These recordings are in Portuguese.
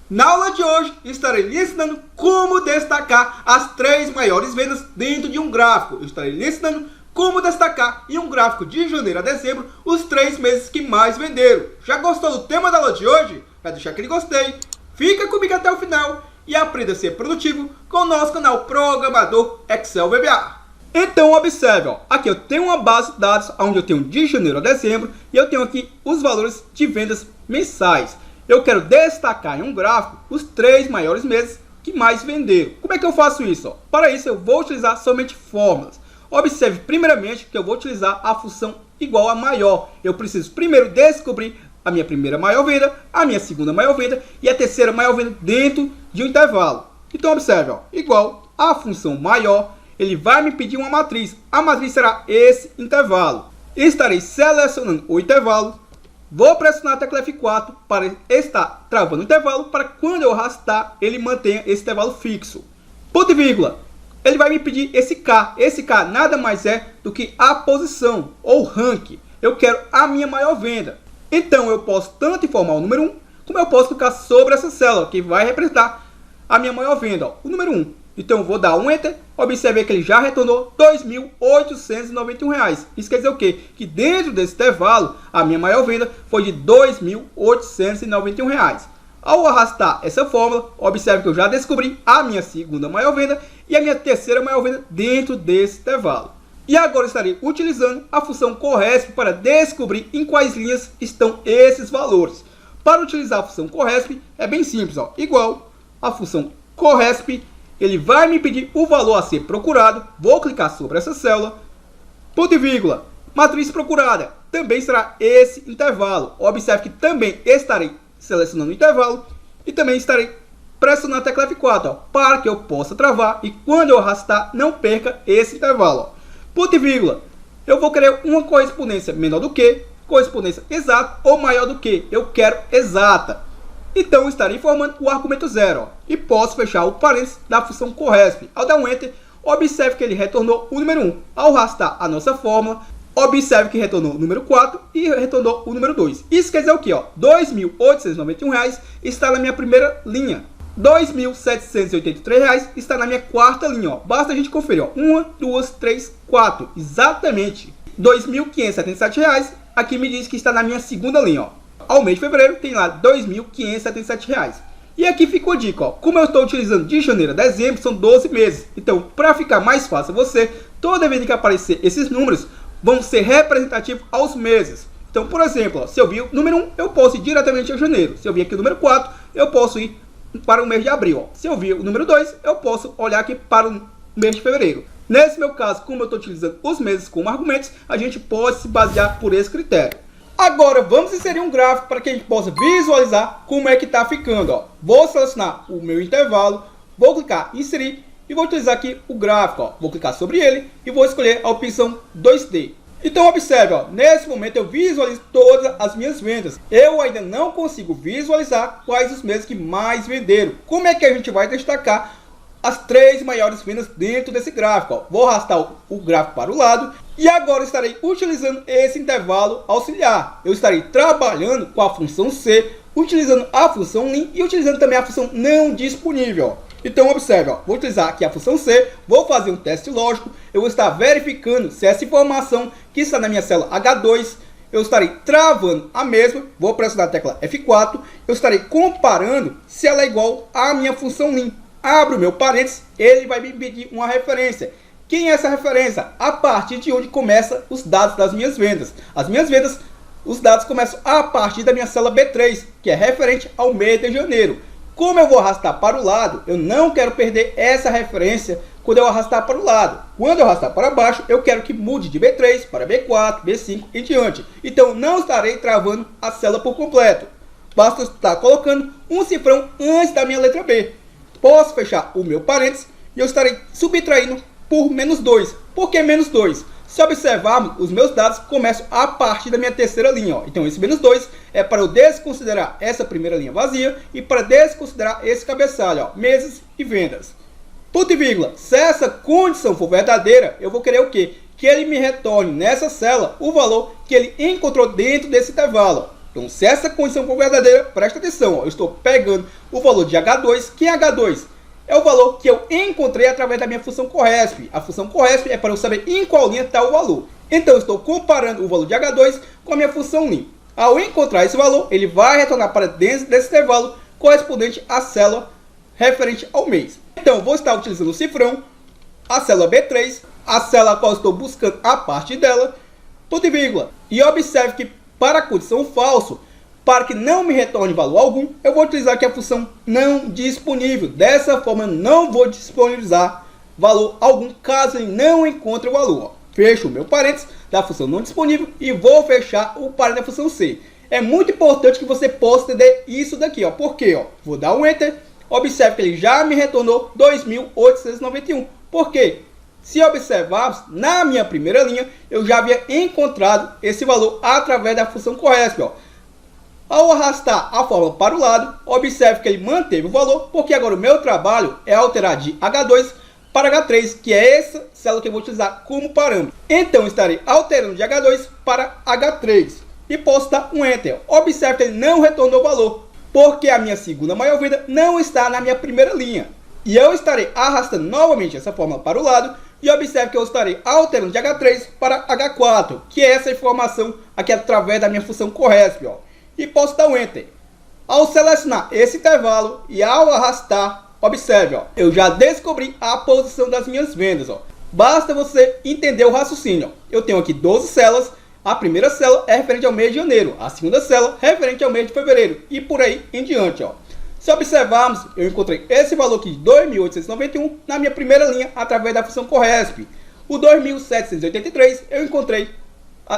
Na aula de hoje, estarei lhe ensinando como destacar as 3 maiores vendas dentro de um gráfico. Eu estarei lhe ensinando como destacar em um gráfico de janeiro a dezembro os 3 meses que mais venderam. Já gostou do tema da aula de hoje? Vai deixar aquele gostei. Fica comigo até o final e aprenda a ser produtivo com o nosso canal Programador Excel VBA. Então observe, aqui eu tenho uma base de dados onde eu tenho de janeiro a dezembro e eu tenho aqui os valores de vendas mensais. Eu quero destacar em um gráfico os 3 maiores meses que mais venderam. Como é que eu faço isso? Para isso eu vou utilizar somente fórmulas. Observe primeiramente que eu vou utilizar a função igual a maior. Eu preciso primeiro descobrir a minha primeira maior venda, a minha segunda maior venda e a terceira maior venda dentro de um intervalo. Então observe, igual a função maior, ele vai me pedir uma matriz. A matriz será esse intervalo. Estarei selecionando o intervalo. Vou pressionar a tecla F4 para estar travando o intervalo, para quando eu arrastar, ele mantenha esse intervalo fixo. Ponto e vírgula. Ele vai me pedir esse K. Esse K nada mais é do que a posição ou rank. Eu quero a minha maior venda. Então eu posso tanto informar o número 1, como eu posso clicar sobre essa célula, que vai representar a minha maior venda, o número 1. Então eu vou dar um Enter, observe que ele já retornou R$ 2.891. Isso quer dizer o quê? Que dentro desse intervalo, a minha maior venda foi de R$ 2.891. Ao arrastar essa fórmula, observe que eu já descobri a minha segunda maior venda e a minha terceira maior venda dentro desse intervalo. E agora estarei utilizando a função CORRESP para descobrir em quais linhas estão esses valores. Para utilizar a função CORRESP é bem simples, igual a função CORRESP. Ele vai me pedir o valor a ser procurado. Vou clicar sobre essa célula. Ponto e vírgula. Matriz procurada. Também será esse intervalo. Observe que também estarei selecionando o intervalo. E também estarei pressionando a tecla F4. Para que eu possa travar. E quando eu arrastar, não perca esse intervalo. Ponto e vírgula. Eu vou querer uma correspondência menor do que. Correspondência exata ou maior do que. Eu quero exata. Então estarei informando o argumento 0. E posso fechar o parênteses da função CORRESP. Ao dar um Enter, observe que ele retornou o número 1. Ao arrastar a nossa fórmula, observe que retornou o número 4 e retornou o número 2. Isso quer dizer o quê? R$ 2.891 está na minha primeira linha. R$ 2.783 está na minha quarta linha. Basta a gente conferir. 1, 2, 3, 4. Exatamente. R$ 2.577 aqui me diz que está na minha segunda linha. Ao mês de fevereiro tem lá R$ 2.577. E aqui ficou a dica, como eu estou utilizando de janeiro a dezembro, são 12 meses. Então, para ficar mais fácil você, toda vez que aparecer esses números, vão ser representativos aos meses. Então, por exemplo, se eu vi o número 1, eu posso ir diretamente a janeiro. Se eu vi aqui o número 4, eu posso ir para o mês de abril. Se eu vi o número 2, eu posso olhar aqui para o mês de fevereiro. Nesse meu caso, como eu estou utilizando os meses como argumentos, a gente pode se basear por esse critério. Agora vamos inserir um gráfico para que a gente possa visualizar como é que está ficando. Vou selecionar o meu intervalo, vou clicar em inserir e vou utilizar aqui o gráfico. Vou clicar sobre ele e vou escolher a opção 2D. Então observe, nesse momento eu visualizo todas as minhas vendas. Eu ainda não consigo visualizar quais os meses que mais venderam. Como é que a gente vai destacar as 3 maiores vendas dentro desse gráfico? Vou arrastar o gráfico para o lado. E agora estarei utilizando esse intervalo auxiliar. Eu estarei trabalhando com a função C, utilizando a função LIN e utilizando também a função não disponível. Então observe, vou utilizar aqui a função C, vou fazer um teste lógico, eu vou estar verificando se essa informação que está na minha célula H2, eu estarei travando a mesma, vou pressionar a tecla F4, eu estarei comparando se ela é igual à minha função LIN. Abro o meu parênteses, ele vai me pedir uma referência. Quem é essa referência? A partir de onde começam os dados das minhas vendas. As minhas vendas, os dados começam a partir da minha célula B3, que é referente ao mês de janeiro. Como eu vou arrastar para o lado, eu não quero perder essa referência quando eu arrastar para o lado. Quando eu arrastar para baixo, eu quero que mude de B3 para B4, B5 e diante. Então não estarei travando a célula por completo. Basta estar colocando um cifrão antes da minha letra B. Posso fechar o meu parênteses e eu estarei subtraindo por -2. Por que -2? Se observarmos, os meus dados começam a partir da minha terceira linha. Então esse -2 é para eu desconsiderar essa primeira linha vazia e para desconsiderar esse cabeçalho, meses e vendas. Ponto e vírgula. Se essa condição for verdadeira, eu vou querer o quê? Que ele me retorne nessa célula o valor que ele encontrou dentro desse intervalo. Então, se essa condição for verdadeira, presta atenção, ó, eu estou pegando o valor de H2. Que é H2? É o valor que eu encontrei através da minha função CORRESP. A função CORRESP é para eu saber em qual linha está o valor. Então, eu estou comparando o valor de H2 com a minha função lim. Ao encontrar esse valor, ele vai retornar para dentro desse intervalo correspondente à célula referente ao mês. Então, vou estar utilizando o cifrão, a célula B3, a célula a qual estou buscando a parte dela, ponto e vírgula. E observe que para a condição falso, para que não me retorne valor algum, eu vou utilizar aqui a função não disponível. Dessa forma, eu não vou disponibilizar valor algum caso ele não encontre o valor. Ó. Fecho o meu parênteses da função não disponível e vou fechar o parênteses da função C. É muito importante que você possa entender isso daqui. Ó. Por quê? Ó? Vou dar um Enter. Observe que ele já me retornou 2.891. Por quê? Se observarmos, na minha primeira linha, eu já havia encontrado esse valor através da função CORRESP. Ó. Ao arrastar a fórmula para o lado, observe que ele manteve o valor, porque agora o meu trabalho é alterar de H2 para H3, que é essa célula que eu vou utilizar como parâmetro. Então, estarei alterando de H2 para H3 e posso dar um Enter. Observe que ele não retornou o valor, porque a minha segunda maior venda não está na minha primeira linha. E eu estarei arrastando novamente essa fórmula para o lado e observe que eu estarei alterando de H3 para H4, que é essa informação aqui através da minha função CORRESP. Ó. E posso dar um Enter. Ao selecionar esse intervalo e ao arrastar, observe, ó, eu já descobri a posição das minhas vendas. Ó. Basta você entender o raciocínio. Ó. Eu tenho aqui 12 células. A primeira célula é referente ao mês de janeiro. A segunda célula é referente ao mês de fevereiro. E por aí em diante. Ó. Se observarmos, eu encontrei esse valor aqui de 2.891 na minha primeira linha através da função CORRESP. O 2.783 eu encontrei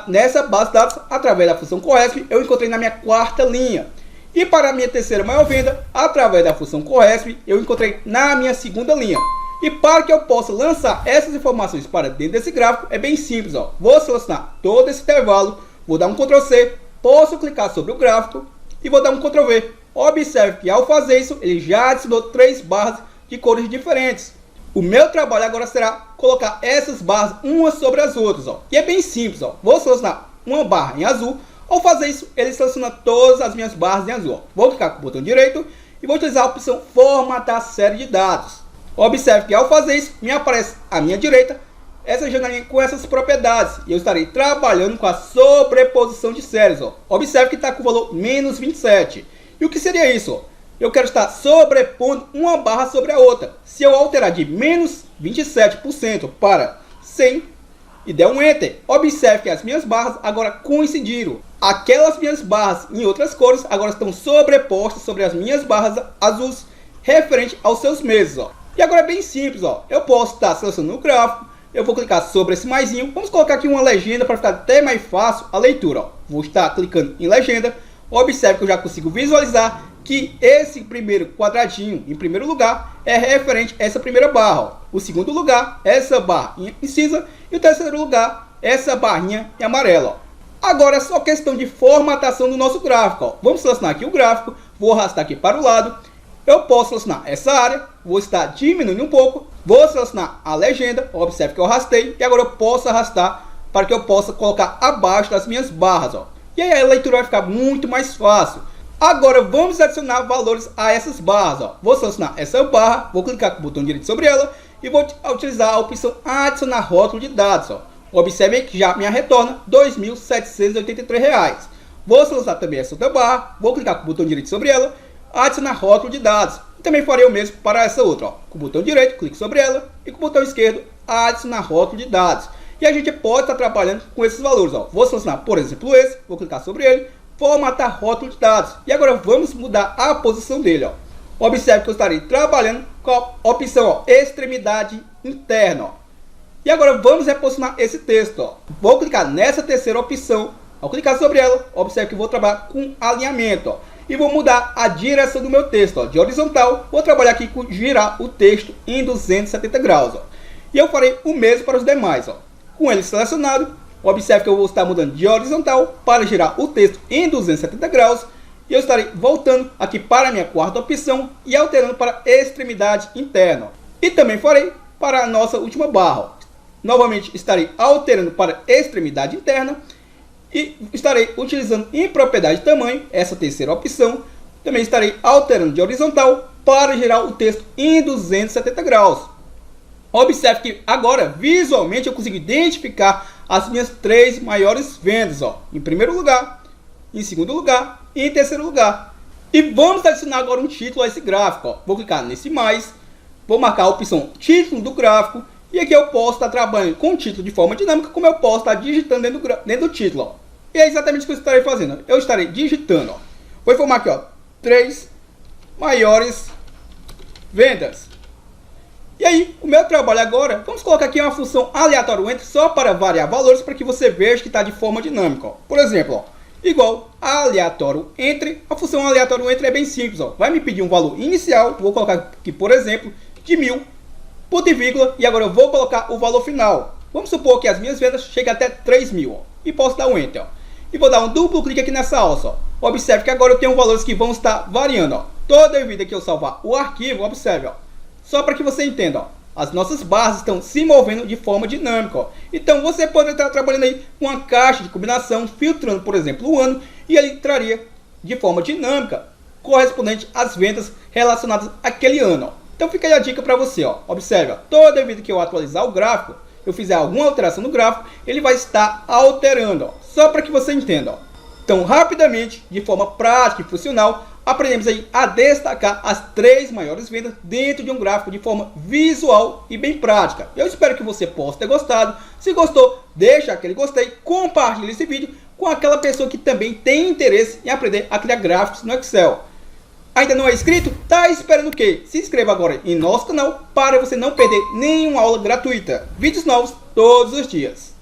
nessa base de dados através da função CORRESP, eu encontrei na minha quarta linha. E para a minha terceira maior venda, através da função CORRESP, eu encontrei na minha segunda linha. E para que eu possa lançar essas informações para dentro desse gráfico, é bem simples. Ó. Vou selecionar todo esse intervalo, vou dar um Ctrl C, posso clicar sobre o gráfico e vou dar um Ctrl V. Observe que ao fazer isso, ele já adicionou 3 barras de cores diferentes. O meu trabalho agora será colocar essas barras umas sobre as outras. Ó. E é bem simples. Ó. Vou selecionar uma barra em azul. Ao fazer isso, ele seleciona todas as minhas barras em azul. Ó. Vou clicar com o botão direito e vou utilizar a opção Formatar série de dados. Observe que ao fazer isso, me aparece à minha direita essa janelinha com essas propriedades. E eu estarei trabalhando com a sobreposição de séries. Ó. Observe que está com o valor menos 27. E o que seria isso? Ó? Eu quero estar sobrepondo uma barra sobre a outra. Se eu alterar de menos 27% para 100 e der um Enter, observe que as minhas barras agora coincidiram. Aquelas minhas barras em outras cores agora estão sobrepostas sobre as minhas barras azuis referente aos seus meses. Ó. E agora é bem simples. Ó. Eu posso estar selecionando o gráfico. Eu vou clicar sobre esse maisinho. Vamos colocar aqui uma legenda para ficar até mais fácil a leitura. Ó. Vou estar clicando em legenda. Observe que eu já consigo visualizar que esse primeiro quadradinho, em primeiro lugar, é referente a essa primeira barra. Ó. O segundo lugar, essa barra em cinza. E o terceiro lugar, essa barrinha em amarela. Ó. Agora é só questão de formatação do nosso gráfico. Ó. Vamos selecionar aqui o gráfico. Vou arrastar aqui para o lado. Eu posso selecionar essa área. Vou estar diminuindo um pouco. Vou selecionar a legenda. Observe que eu arrastei. E agora eu posso arrastar para que eu possa colocar abaixo das minhas barras. Ó. E aí a leitura vai ficar muito mais fácil. Agora vamos adicionar valores a essas barras. Ó. Vou selecionar essa barra, vou clicar com o botão direito sobre ela e vou utilizar a opção adicionar rótulo de dados. Ó. Observe que já me retorna R$ 2.783. Vou selecionar também essa outra barra, vou clicar com o botão direito sobre ela, adicionar rótulo de dados. E também farei o mesmo para essa outra. Ó. Com o botão direito, clique sobre ela e com o botão esquerdo, adicionar rótulo de dados. E a gente pode estar trabalhando com esses valores. Ó. Vou selecionar, por exemplo, esse, vou clicar sobre ele, formatar rótulo de dados. E agora vamos mudar a posição dele. Ó. Observe que eu estarei trabalhando com a opção ó, extremidade interna. Ó. E agora vamos reposicionar esse texto. Ó. Vou clicar nessa terceira opção. Ao clicar sobre ela, observe que vou trabalhar com alinhamento. Ó. E vou mudar a direção do meu texto. Ó. De horizontal, vou trabalhar aqui com girar o texto em 270 graus. Ó. E eu farei o mesmo para os demais. Ó. Com ele selecionado, observe que eu vou estar mudando de horizontal para girar o texto em 270 graus. E eu estarei voltando aqui para a minha quarta opção e alterando para extremidade interna. E também farei para a nossa última barra. Novamente estarei alterando para extremidade interna. E estarei utilizando em propriedade de tamanho, essa terceira opção. Também estarei alterando de horizontal para gerar o texto em 270 graus. Observe que agora, visualmente, eu consigo identificar as minhas 3 maiores vendas. Ó, em primeiro lugar, em segundo lugar e em terceiro lugar. E vamos adicionar agora um título a esse gráfico. Ó. Vou clicar nesse mais, vou marcar a opção título do gráfico. E aqui eu posso estar trabalhando com o título de forma dinâmica, como eu posso estar digitando dentro do título. Ó. E é exatamente o que eu estarei fazendo. Eu estarei digitando. Ó. Vou informar aqui, ó, 3 maiores vendas. E aí, o meu trabalho agora, vamos colocar aqui uma função aleatório entre só para variar valores, para que você veja que está de forma dinâmica. Ó. Por exemplo, ó, igual aleatório entre, a função aleatório entre é bem simples. Ó. Vai me pedir um valor inicial, vou colocar aqui, por exemplo, de 1000, ponto e vírgula, e agora eu vou colocar o valor final. Vamos supor que as minhas vendas cheguem até 3.000, ó, e posso dar um Enter. Ó. E vou dar um duplo clique aqui nessa alça. Ó. Observe que agora eu tenho valores que vão estar variando. Ó. Toda vida que eu salvar o arquivo, observe, ó, só para que você entenda, ó, as nossas barras estão se movendo de forma dinâmica. Ó. Então você pode estar trabalhando aí com uma caixa de combinação, filtrando, por exemplo, o ano, e ele traria de forma dinâmica correspondente às vendas relacionadas àquele ano. Ó. Então fica aí a dica para você. Ó. Observe, ó, toda vida que eu atualizar o gráfico, eu fizer alguma alteração no gráfico, ele vai estar alterando, ó, só para que você entenda. Ó. Então, rapidamente, de forma prática e funcional, aprendemos aí a destacar as 3 maiores vendas dentro de um gráfico de forma visual e bem prática. Eu espero que você possa ter gostado. Se gostou, deixa aquele gostei, compartilhe esse vídeo com aquela pessoa que também tem interesse em aprender a criar gráficos no Excel. Ainda não é inscrito? Tá esperando o quê? Se inscreva agora em nosso canal para você não perder nenhuma aula gratuita. Vídeos novos todos os dias.